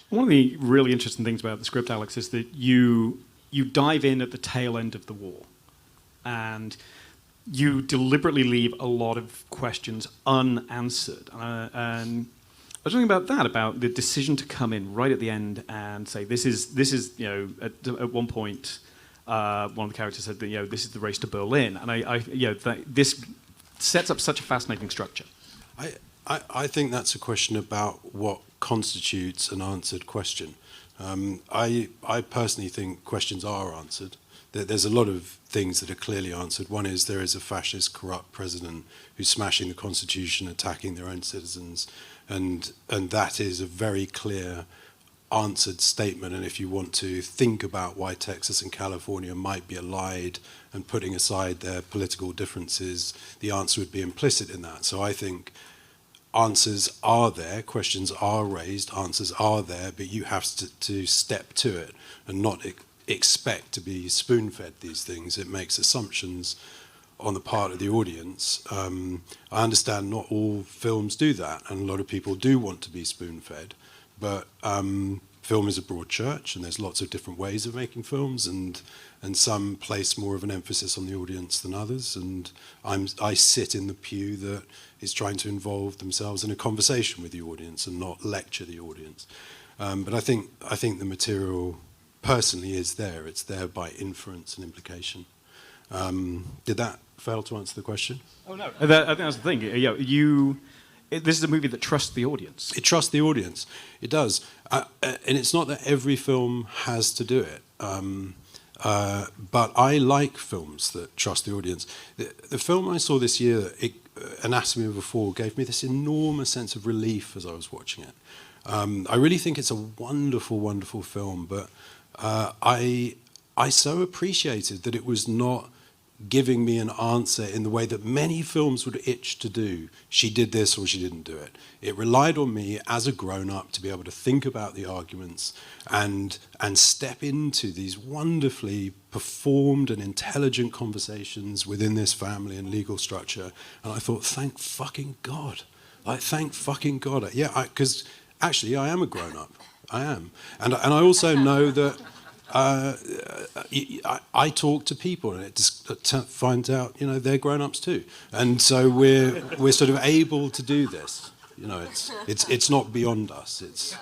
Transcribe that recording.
One of the really interesting things about the script, Alex, is that you dive in at the tail end of the war, and you deliberately leave a lot of questions unanswered. And I was talking about that, about the decision to come in right at the end and say, this is at one point, one of the characters said that, this is the race to Berlin, and this sets up such a fascinating structure. I think that's a question about what constitutes an answered question. I personally think questions are answered. There's a lot of things that are clearly answered. One is there is a fascist, corrupt president who's smashing the Constitution, attacking their own citizens, and that is a very clear answered statement. And if you want to think about why Texas and California might be allied and putting aside their political differences, the answer would be implicit in that. So I think answers are there, questions are raised, answers are there, but you have to step to it and not expect to be spoon-fed these things. It makes assumptions on the part of the audience. I understand not all films do that, and a lot of people do want to be spoon-fed, but film is a broad church, and there's lots of different ways of making films, and some place more of an emphasis on the audience than others, and I sit in the pew that is trying to involve themselves in a conversation with the audience and not lecture the audience. But I think the material personally is there. It's there by inference and implication. Did that fail to answer the question? Oh, no. I think that's the thing. This is a movie that trusts the audience. It trusts the audience. It does. And it's not that every film has to do it. But I like films that trust the audience. The film I saw this year, Anatomy of a Fall, gave me this enormous sense of relief as I was watching it. I really think it's a wonderful, wonderful film, but I so appreciated that it was not giving me an answer in the way that many films would itch to do. She did this or she didn't do it. It relied on me as a grown-up to be able to think about the arguments and step into these wonderfully performed and intelligent conversations within this family and legal structure. And I thought, thank fucking God. Like, thank fucking God. Yeah, because actually I am a grown-up. I am. And I also know that I talk to people, and it just finds out, they're grown-ups too, and so we're sort of able to do this. It's not beyond us. It's.